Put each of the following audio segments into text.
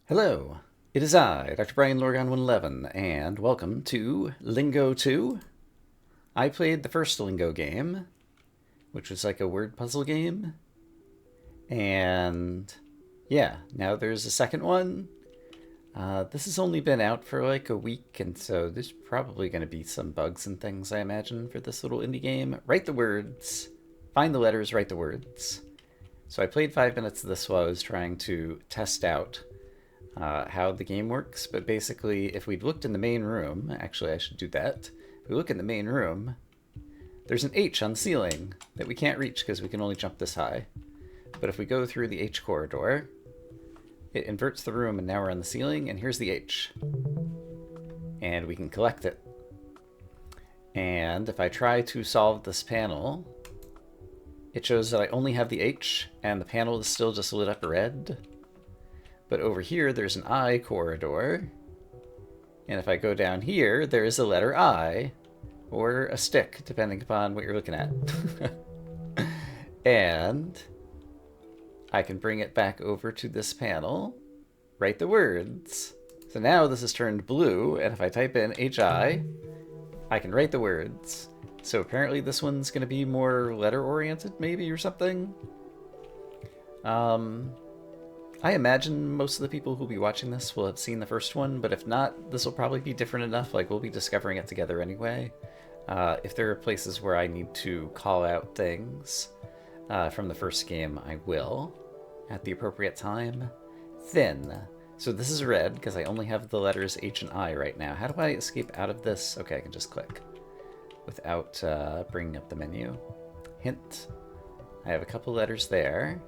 Hello, it is I, Dr. Brian Lorgon 111, and welcome to Lingo 2. I played the first Lingo game, which was like a word puzzle game, and yeah, now there's a second one. This has only been out for like a week, and so there's probably going to be some bugs and things, I imagine, for this little indie game. Write the words, find the letters, write the words. So I played 5 minutes of this while I was trying to test out how the game works, but basically, if we'd looked in the main room, actually, I should do that. If we look in the main room, there's an H on the ceiling that we can't reach because we can only jump this high. But if we go through the H corridor, it inverts the room, and now we're on the ceiling, and here's the H. And we can collect it. And if I try to solve this panel, it shows that I only have the H, and the panel is still just lit up red. But over here, there's an I corridor. And if I go down here, there is a letter I, or a stick, depending upon what you're looking at. And I can bring it back over to this panel, write the words. So now this is turned blue, and if I type in HI, I can write the words. So apparently this one's going to be more letter-oriented, maybe, or something. I imagine most of the people who'll be watching this will have seen the first one, but if not, this will probably be different enough. Like, we'll be discovering it together anyway. If there are places where I need to call out things from the first game, I will, at the appropriate time. Thin. So this is red, because I only have the letters H and I right now. How do I escape out of this? Okay, I can just click without bringing up the menu. Hint. I have a couple letters there.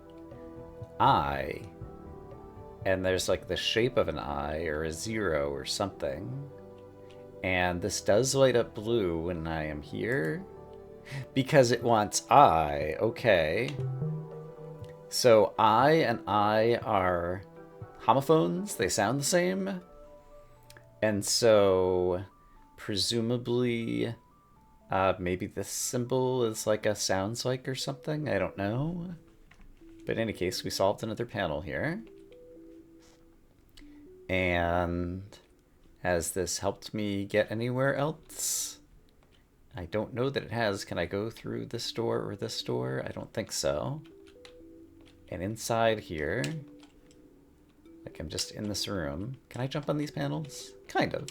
I. And there's like the shape of an eye or a zero or something. And this does light up blue when I am here because it wants I. Okay. So I and I are homophones. They sound the same. And so presumably maybe this symbol is like a sounds like or something. I don't know. But in any case, we solved another panel here. And has this helped me get anywhere else? I don't know that it has. Can I go through this door or this door? I don't think so. And inside here, like I'm just in this room. Can I jump on these panels? Kind of.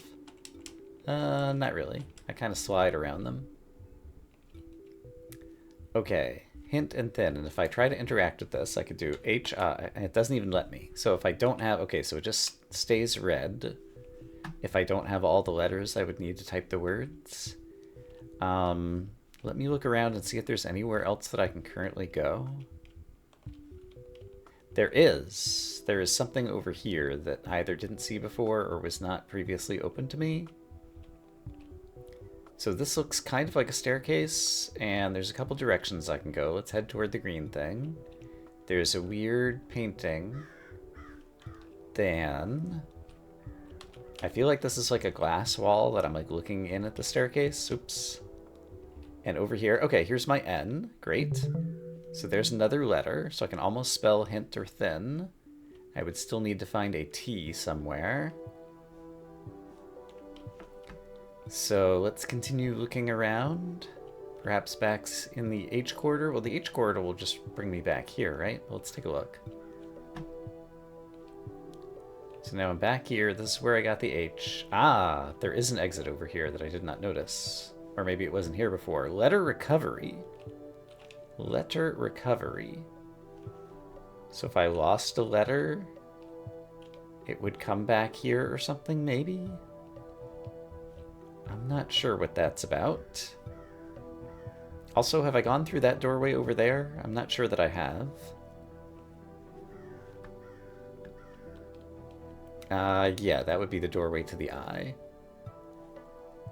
Not really. I kind of slide around them. Okay. Hint and thin, and if I try to interact with this, I could do HI, and it doesn't even let me. So if I don't have, okay, so it just stays red. If I don't have all the letters, I would need to type the words. Let me look around and see if there's anywhere else that I can currently go. There is something over here that I either didn't see before or was not previously open to me. So this looks kind of like a staircase, and there's a couple directions I can go. Let's head toward the green thing. There's a weird painting. Then I feel like this is like a glass wall that I'm like looking in at the staircase. Oops. And over here, okay, here's my N. Great. So there's another letter, so I can almost spell hint or thin. I would still need to find a T somewhere. So let's continue looking around. Perhaps back in the H corridor. Well, the H corridor will just bring me back here, right? Well, let's take a look. So now I'm back here. This is where I got the H. Ah, there is an exit over here that I did not notice. Or maybe it wasn't here before. Letter recovery. Letter recovery. So if I lost a letter, it would come back here or something, maybe? I'm not sure what that's about. Also, have I gone through that doorway over there? I'm not sure that I have. Yeah, that would be the doorway to the eye.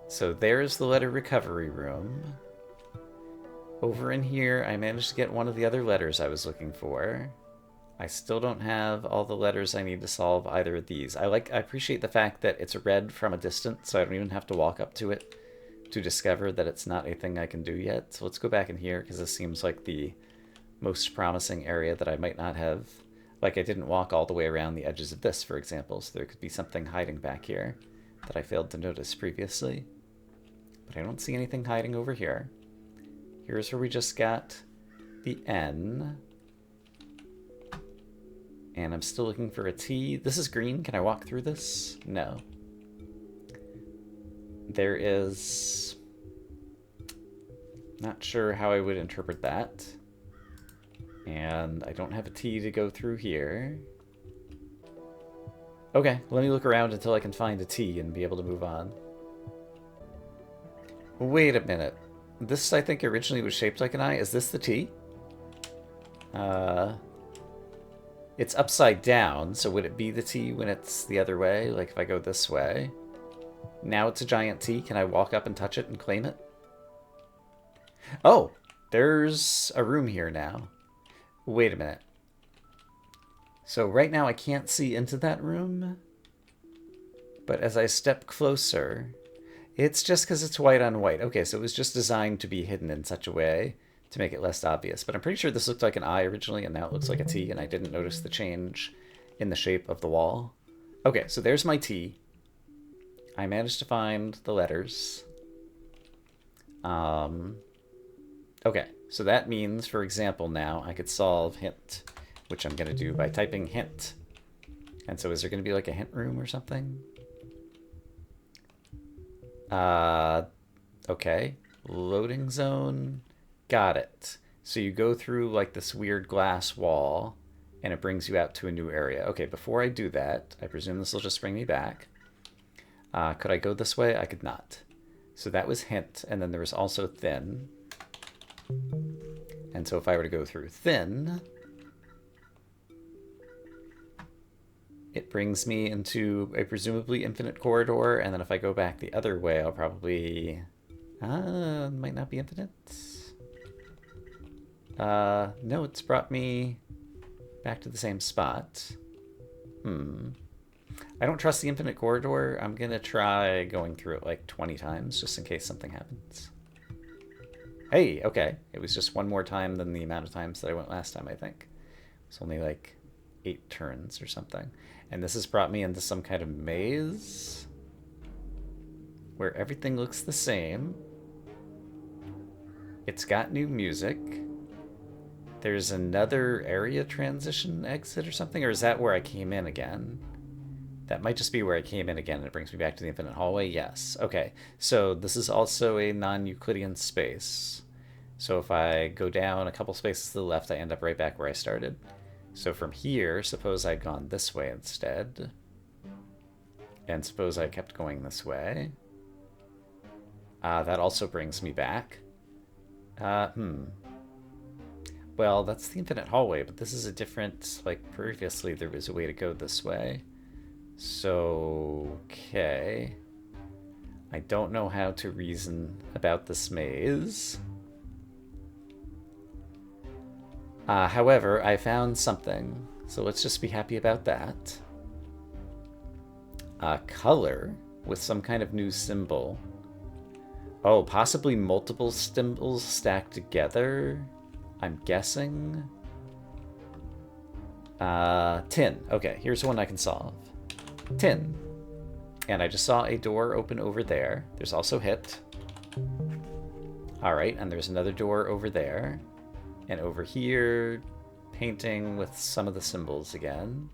So there's the letter recovery room. Over in here, I managed to get one of the other letters I was looking for. I still don't have all the letters I need to solve either of these. I appreciate the fact that it's red from a distance, so I don't even have to walk up to it to discover that it's not a thing I can do yet. So let's go back in here, because this seems like the most promising area that I might not have Like I didn't walk all the way around the edges of this, for example, so there could be something hiding back here that I failed to notice previously. But I don't see anything hiding over here. Here's where we just got the N. And I'm still looking for a T. This is green. Can I walk through this? No. There is... Not sure how I would interpret that. And I don't have a T to go through here. Okay, let me look around until I can find a T and be able to move on. Wait a minute. This, I think, originally was shaped like an I. Is this the T? It's upside down, so would it be the T when it's the other way? Like if I go this way? Now it's a giant T. Can I walk up and touch it and claim it? Oh, there's a room here now. Wait a minute. So right now I can't see into that room. But as I step closer, it's just because it's white on white. Okay, so it was just designed to be hidden in such a way to make it less obvious. But I'm pretty sure this looked like an I originally, and now it looks like a T, and I didn't notice the change in the shape of the wall. Okay, so there's my T. I managed to find the letters. Okay, so that means, for example, now I could solve hint, which I'm going to do by typing hint. And so is there going to be like a hint room or something? Okay. Loading zone. Got it. So you go through like this weird glass wall, and it brings you out to a new area. Okay, before I do that, I presume this will just bring me back. Could I go this way? I could not. So that was hint, and then there was also thin. And so if I were to go through thin, it brings me into a presumably infinite corridor, and then if I go back the other way, I'll probably... might not be infinite. No, it's brought me back to the same spot. I don't trust the infinite corridor. I'm gonna try going through it like 20 times, just in case something happens. Hey, okay. It was just one more time than the amount of times that I went last time, I think. It's only like 8 turns or something. And this has brought me into some kind of maze where everything looks the same. It's got new music. There's another area transition exit or something, or is that where I came in again? That might just be where I came in again, and it brings me back to the infinite hallway. Yes. Okay. So this is also a non-Euclidean space. So if I go down a couple spaces to the left, I end up right back where I started. So from here, suppose I'd gone this way instead. And suppose I kept going this way. That also brings me back. Well, that's the infinite hallway, but this is a different... Like, previously there was a way to go this way. So, okay. I don't know how to reason about this maze. However, I found something, so let's just be happy about that. Color with some kind of new symbol. Oh, possibly multiple symbols stacked together, I'm guessing. Tin. Okay, here's one I can solve. Tin. And I just saw a door open over there. There's also hit. Alright, and there's another door over there. And over here, painting with some of the symbols again.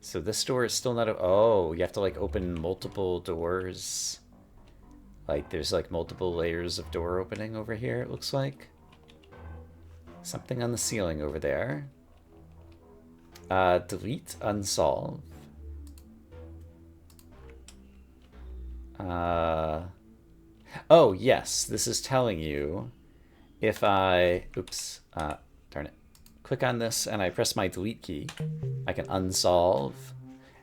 So this door is still not... Oh, you have to like open multiple doors. Like there's like multiple layers of door opening over here, it looks like. Something on the ceiling over there. Delete, unsolve. Oh, yes, this is telling you if I... Oops, darn it. Click on this and I press my delete key, I can unsolve.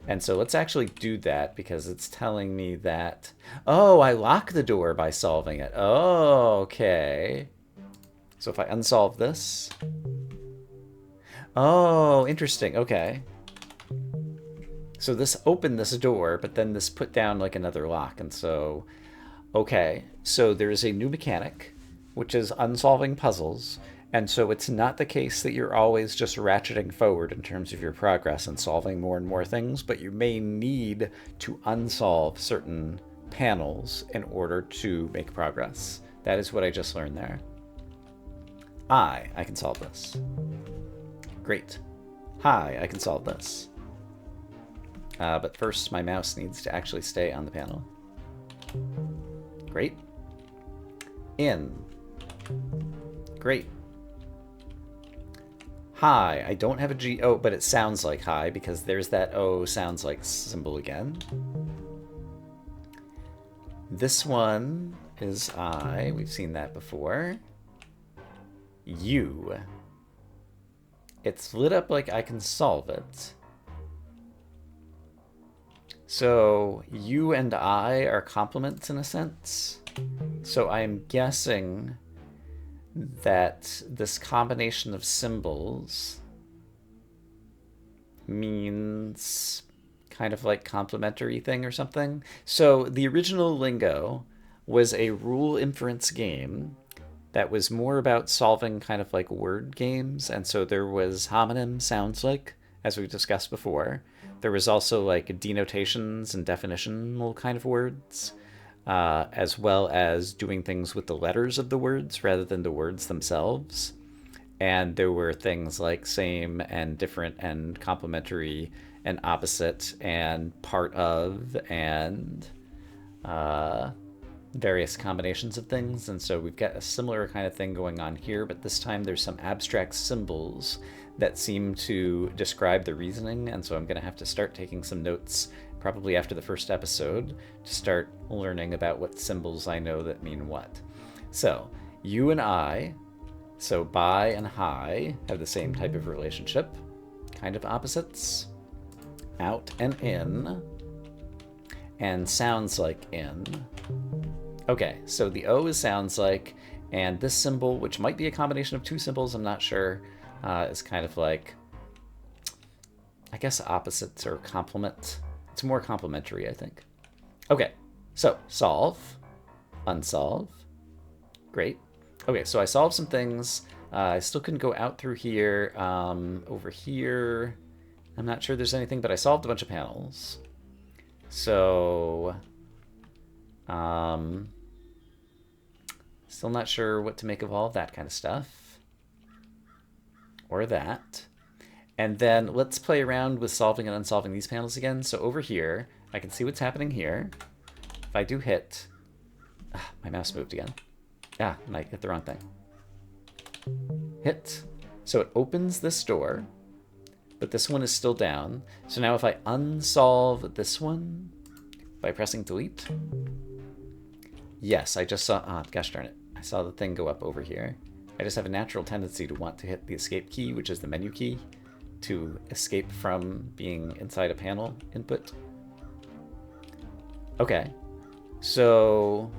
And so let's actually do that because it's telling me that... Oh, I lock the door by solving it. Oh, okay. So if I unsolve this... Oh, interesting. Okay. So this opened this door, but then this put down like another lock. And so, okay. So there's a new mechanic, which is unsolving puzzles. And so it's not the case that you're always just ratcheting forward in terms of your progress and solving more and more things, but you may need to unsolve certain panels in order to make progress. That is what I just learned there. I can solve this. Great. Hi, I can solve this. But first, my mouse needs to actually stay on the panel. Great. In. Great. Hi, I don't have a G. Oh, but it sounds like hi because there's that O sounds like symbol again. This one is I. We've seen that before. U. It's lit up like I can solve it. So you and I are complements in a sense. So I'm guessing that this combination of symbols means kind of like complementary thing or something. So the original Lingo was a rule inference game that was more about solving kind of like word games. And so there was homonym sounds like, as we discussed before. There was also like denotations and definitional kind of words, as well as doing things with the letters of the words rather than the words themselves. And there were things like same and different and complementary and opposite and part of and various combinations of things. And so we've got a similar kind of thing going on here, but this time there's some abstract symbols that seem to describe the reasoning. And so I'm going to have to start taking some notes probably after the first episode to start learning about what symbols I know that mean what. So you and I, so by and hi, have the same type of relationship, kind of opposites. Out and in, and sounds like in. Okay, so the O is sounds like, and this symbol, which might be a combination of two symbols, I'm not sure, is kind of like, I guess opposites or complement. It's more complementary, I think. Okay, so solve, unsolve, great. Okay, so I solved some things. I still couldn't go out through here. Over here, I'm not sure there's anything, but I solved a bunch of panels. So, still not sure what to make of all of that kind of stuff. Or that. And then let's play around with solving and unsolving these panels again. So over here, I can see what's happening here. If I do hit... my mouse moved again. I hit the wrong thing. Hit. So it opens this door, but this one is still down. So now if I unsolve this one by pressing delete... Yes, I just saw... gosh darn it. I saw the thing go up over here. I just have a natural tendency to want to hit the escape key, which is the menu key, to escape from being inside a panel input. Okay, so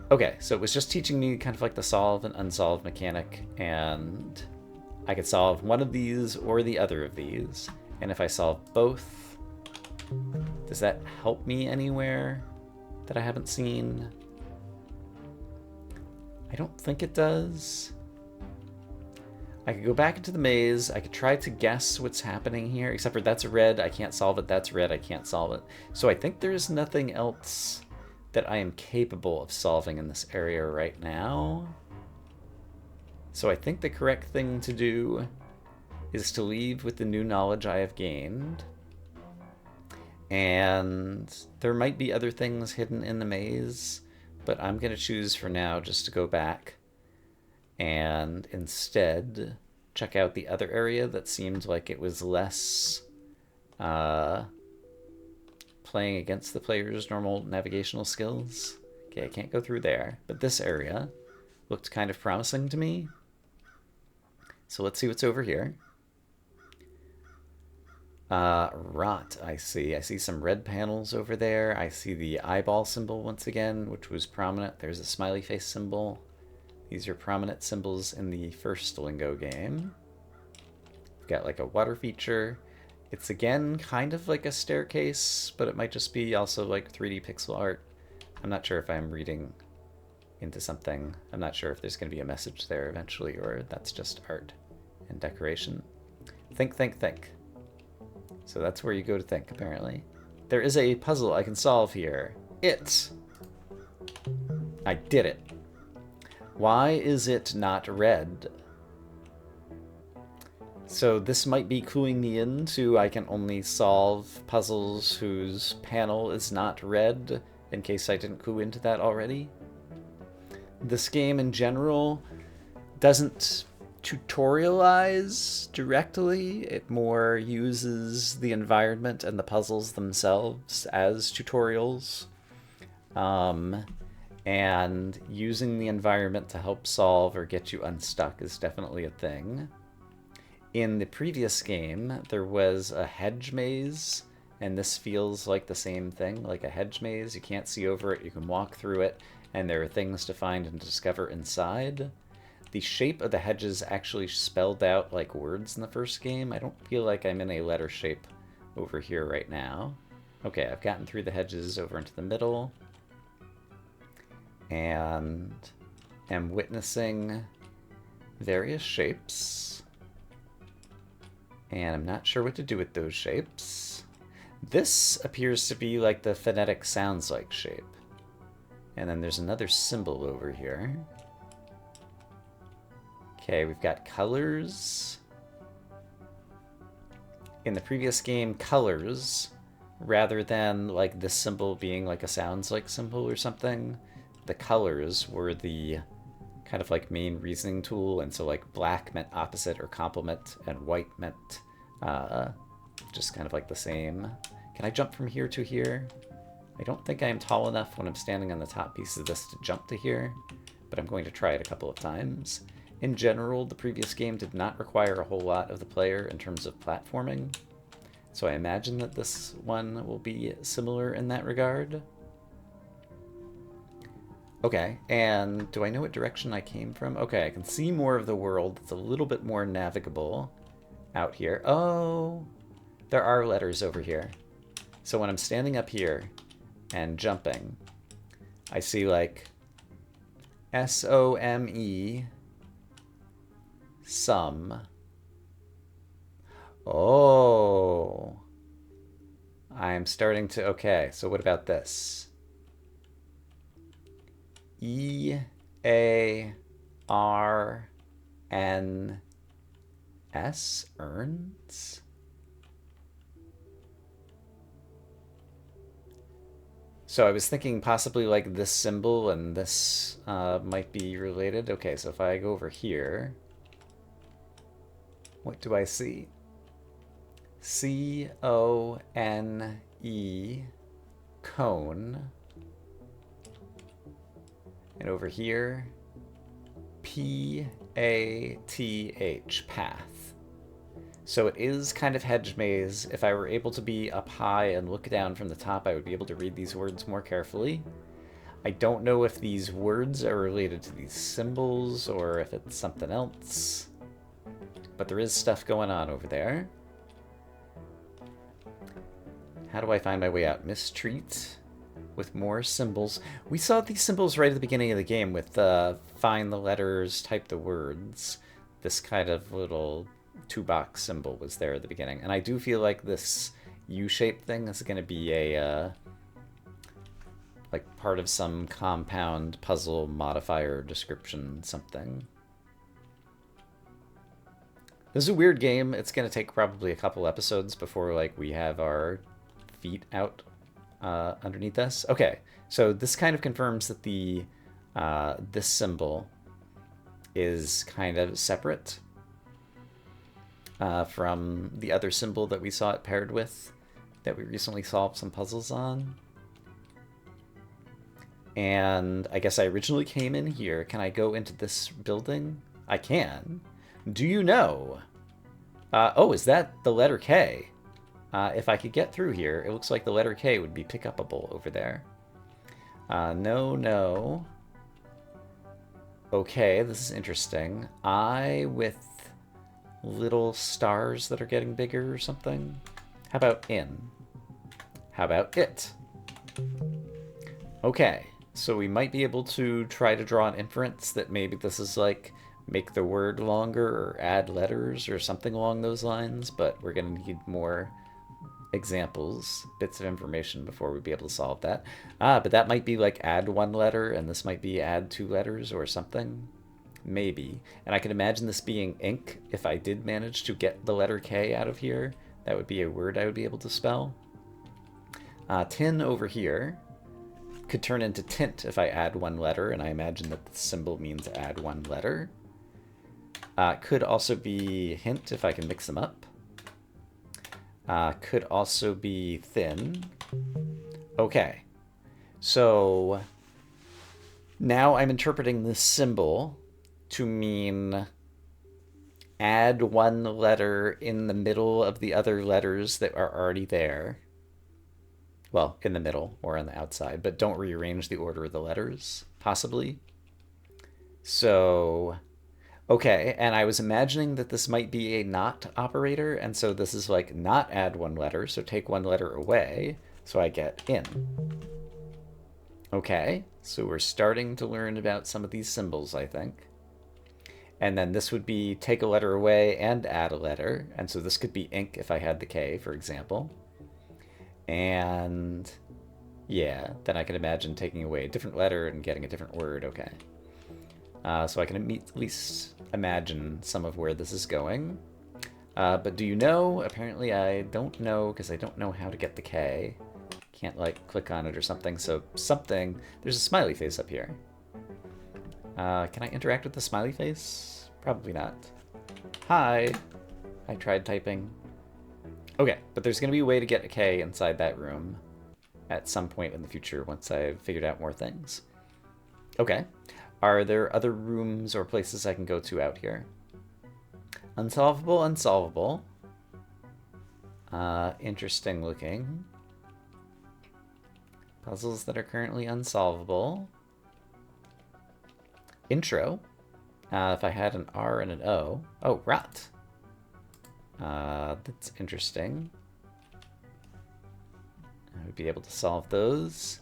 it was just teaching me kind of like the solve and unsolve mechanic, and I could solve one of these or the other of these. And if I solve both, does that help me anywhere that I haven't seen? I don't think it does. I could go back into the maze. I could try to guess what's happening here, except for that's red. I can't solve it. That's red. I can't solve it. So I think there's nothing else that I am capable of solving in this area right now. So I think the correct thing to do is to leave with the new knowledge I have gained. And there might be other things hidden in the maze, but I'm going to choose for now just to go back and instead check out the other area that seemed like it was less playing against the player's normal navigational skills. Okay, I can't go through there, but this area looked kind of promising to me. So let's see what's over here. Rot, I see. I see some red panels over there. I see the eyeball symbol once again, which was prominent. There's a smiley face symbol. These are prominent symbols in the first Lingo game. We've got like a water feature. It's again kind of like a staircase, but it might just be also like 3D pixel art. I'm not sure if I'm reading into something. I'm not sure if there's going to be a message there eventually, or that's just art and decoration. Think, think, think. So that's where you go to think, apparently. There is a puzzle I can solve here. I did it. Why is it not red? So this might be cluing me into I can only solve puzzles whose panel is not red, in case I didn't clue into that already. This game in general doesn't tutorialize directly. It more uses the environment and the puzzles themselves as tutorials. And using the environment to help solve or get you unstuck is definitely a thing. In the previous game, there was a hedge maze, and this feels like the same thing, like a hedge maze. You can't see over it, you can walk through it, and there are things to find and discover inside. The shape of the hedges actually spelled out like words in the first game. I don't feel like I'm in a letter shape over here right now. Okay, I've gotten through the hedges over into the middle, and am witnessing various shapes. And I'm not sure what to do with those shapes. This appears to be like the phonetic sounds like shape. And then there's another symbol over here. Okay, we've got colors. In the previous game, colors, rather than like this symbol being like a sounds like symbol or something, the colors were the kind of like main reasoning tool, and so like black meant opposite or complement, and white meant just kind of like the same. Can I jump from here to here? I don't think I am tall enough when I'm standing on the top piece of this to jump to here, but I'm going to try it a couple of times. In general, the previous game did not require a whole lot of the player in terms of platforming, so I imagine that this one will be similar in that regard. Okay, and do I know what direction I came from? Okay, I can see more of the world. It's a little bit more navigable out here. Oh, there are letters over here. So when I'm standing up here and jumping, I see like S-O-M-E, some. Oh, I'm starting to, okay, so what about this? E-A-R-N-S? Earns? So I was thinking possibly like this symbol and this might be related. Okay, so if I go over here, what do I see? C-O-N-E, cone. And over here, P-A-T-H, path. So it is kind of hedge maze. If I were able to be up high and look down from the top, I would be able to read these words more carefully. I don't know if these words are related to these symbols or if it's something else, but there is stuff going on over there. How do I find my way out? Mistreat with more symbols. We saw these symbols right at the beginning of the game with find the letters, type the words. This kind of little two-box symbol was there at the beginning. And I do feel like this U-shaped thing is going to be a like part of some compound puzzle modifier description something. This is a weird game. It's going to take probably a couple episodes before like we have our feet out underneath us. Okay, so this kind of confirms that the this symbol is kind of separate from the other symbol that we saw it paired with, that we recently solved some puzzles on. And I guess I originally came in here. Can I go into this building? I can. Do you know? Oh, is that the letter K? If I could get through here, it looks like the letter K would be pick-upable over there. No. Okay, this is interesting. I with little stars that are getting bigger or something? How about in? How about it? Okay, So we might be able to try to draw an inference that maybe this is like make the word longer or add letters or something along those lines, but we're going to need more examples, bits of information before we'd be able to solve that. But that might be like add one letter, and this might be add two letters or something. Maybe. And I can imagine this being ink if I did manage to get the letter K out of here. That would be a word I would be able to spell. Tin over here could turn into tint if I add one letter, and I imagine that the symbol means add one letter. Could also be hint if I can mix them up. Could also be thin. Okay, so now I'm interpreting this symbol to mean add one letter in the middle of the other letters that are already there. Well, in the middle or on the outside, but don't rearrange the order of the letters, possibly. So, okay, and I was imagining that this might be a not operator, and so this is like not add one letter, so take one letter away, so I get in. Okay, so we're starting to learn about some of these symbols, I think. And then this would be take a letter away and add a letter, and so this could be ink if I had the K, for example. And yeah, then I can imagine taking away a different letter and getting a different word. Okay. So I can at least imagine some of where this is going. But do you know? Apparently I don't know because I don't know how to get the K. Can't like click on it or something. So something, there's a smiley face up here. Can I interact with the smiley face? Probably not. Hi. I tried typing. Okay, but there's going to be a way to get a K inside that room at some point in the future once I've figured out more things. Okay. Are there other rooms or places I can go to out here? Unsolvable, unsolvable. Interesting looking. Puzzles that are currently unsolvable. Intro. If I had an R and an O. Oh, rot. That's interesting. I would be able to solve those.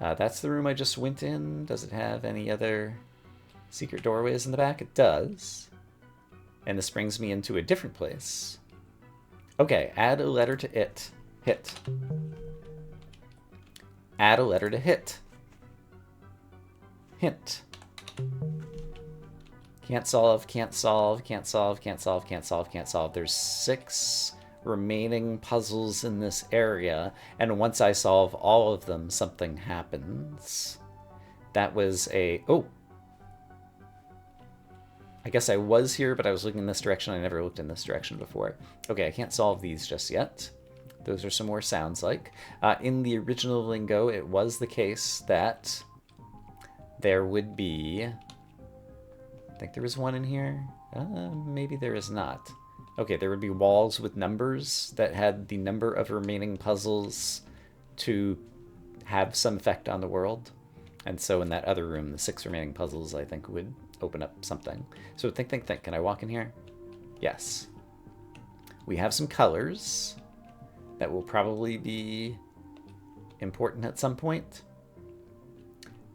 That's the room I just went in. Does it have any other secret doorways in the back? It does. And this brings me into a different place. Okay, add a letter to it. Hit. Add a letter to hit. Hint. Can't solve, can't solve, can't solve, can't solve, can't solve, can't solve. There's 6 remaining puzzles in this area, and once I solve all of them, something happens. That was a... Oh! I guess I was here, but I was looking in this direction. I never looked in this direction before. Okay, I can't solve these just yet. Those are some more sounds like. In the original Lingo, it was the case that there would be... I think there was one in here. Maybe there is not. Okay, there would be walls with numbers that had the number of remaining puzzles to have some effect on the world. And so in that other room, the 6 remaining puzzles, I think, would open up something. So think, think, think. Can I walk in here? Yes. We have some colors that will probably be important at some point.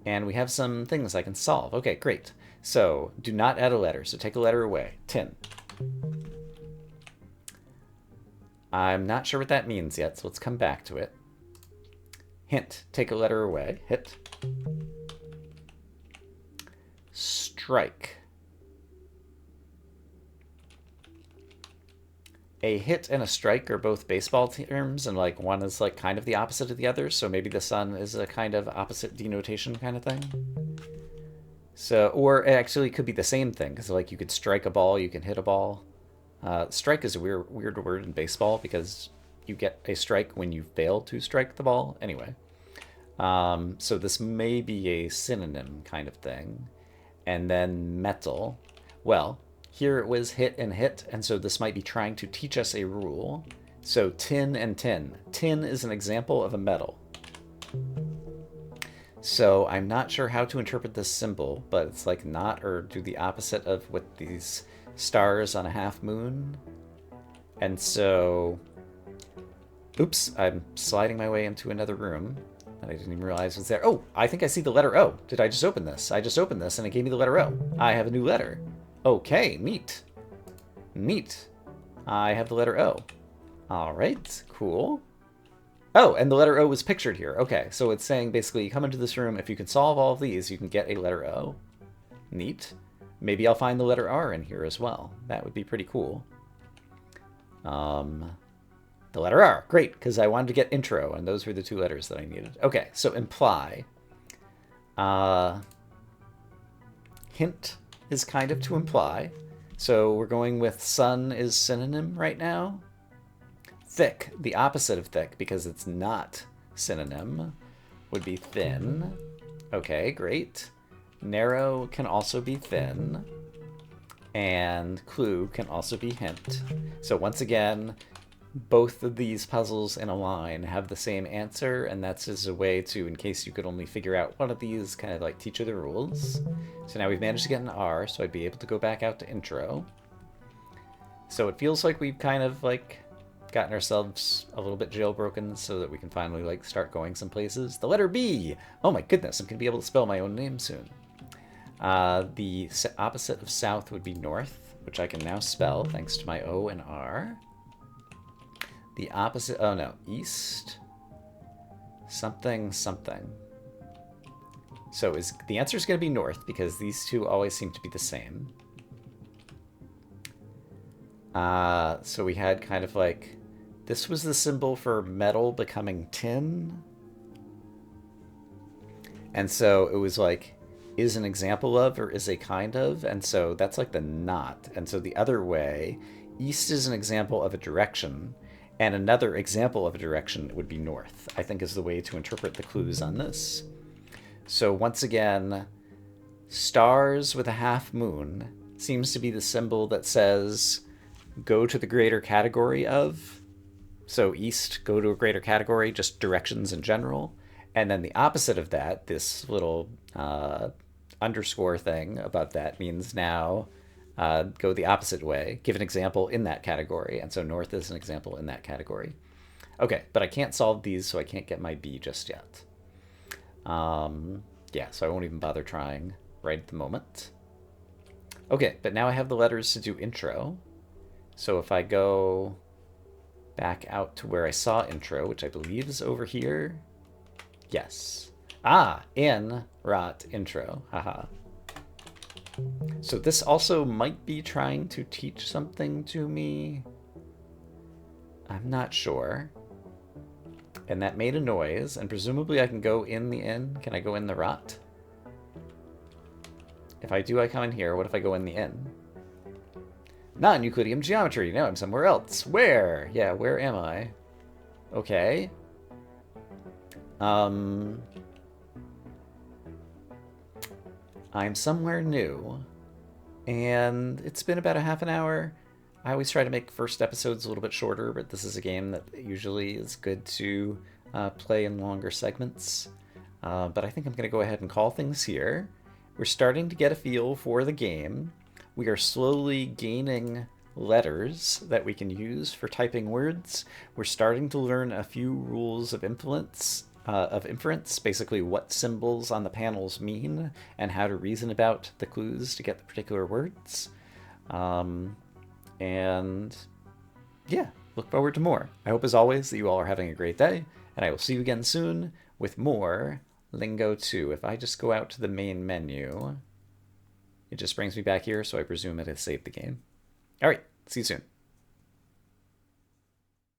And we have some things I can solve. Okay, great. So, do not add a letter. So take a letter away. Tin. I'm not sure what that means yet, so let's come back to it. Hint. Take a letter away. Hit. Strike. A hit and a strike are both baseball terms, and like one is like kind of the opposite of the other, so maybe the sun is a kind of opposite denotation kind of thing. So, or it actually could be the same thing, because like you could strike a ball, you can hit a ball. Strike is a weird word in baseball because you get a strike when you fail to strike the ball. Anyway, so this may be a synonym kind of thing. And then metal. Well, here it was hit and hit, and so this might be trying to teach us a rule. So tin and tin. Tin is an example of a metal. So I'm not sure how to interpret this symbol, but it's like not or do the opposite of what these stars on a half moon. And so, oops, I'm sliding my way into another room. that I didn't even realize was there. Oh, I think I see the letter O. Did I just open this? I just opened this and it gave me the letter O. I have a new letter. Okay, neat. Neat. I have the letter O. All right, cool. Oh, and the letter O was pictured here. Okay, so it's saying basically you come into this room, if you can solve all of these, you can get a letter O. Neat. Maybe I'll find the letter R in here as well. That would be pretty cool. The letter R. Great, because I wanted to get intro, and those were the two letters that I needed. Okay, so imply. Hint is kind of to imply. So we're going with sun is synonym right now. Thick, the opposite of thick, because it's not synonym, would be thin. Okay, great. Narrow can also be thin. And clue can also be hint. So once again, both of these puzzles in a line have the same answer, and that's just a way to, in case you could only figure out one of these, kind of like teach you the rules. So now we've managed to get an R, so I'd be able to go back out to intro. So it feels like we've kind of like gotten ourselves a little bit jailbroken so that we can finally like start going some places. The letter B! Oh my goodness, I'm going to be able to spell my own name soon. The opposite of south would be north, which I can now spell thanks to my O and R. The opposite, oh no, east, something, something. So the answer is going to be north because these two always seem to be the same. So we had kind of like, this was the symbol for metal becoming tin. And so it was like, is an example of or is a kind of, and so that's like the not. And so the other way, east is an example of a direction, and another example of a direction would be north, I think is the way to interpret the clues on this. So once again, stars with a half moon seems to be the symbol that says go to the greater category of. So east, go to a greater category, just directions in general. And then the opposite of that, this little underscore thing above that means now go the opposite way. Give an example in that category. And so north is an example in that category. Okay, but I can't solve these, so I can't get my B just yet. Yeah, so I won't even bother trying right at the moment. Okay, but now I have the letters to do intro. So if I go back out to where I saw intro, which I believe is over here. Yes. Ah, in, rot, intro. Haha. So this also might be trying to teach something to me. I'm not sure. And that made a noise, and presumably I can go in the inn. Can I go in the rot? If I do, I come in here. What if I go in the inn? Non-Euclidean geometry. No, I'm somewhere else. Where? Yeah, where am I? Okay. I'm somewhere new. And it's been about a half an hour. I always try to make first episodes a little bit shorter, but this is a game that usually is good to play in longer segments. But I think I'm going to go ahead and call things here. We're starting to get a feel for the game. We are slowly gaining letters that we can use for typing words. We're starting to learn a few rules of inference, basically what symbols on the panels mean and how to reason about the clues to get the particular words. And yeah, look forward to more. I hope as always that you all are having a great day, and I will see you again soon with more Lingo 2. If I just go out to the main menu, it just brings me back here, so I presume it has saved the game. All right, see you soon.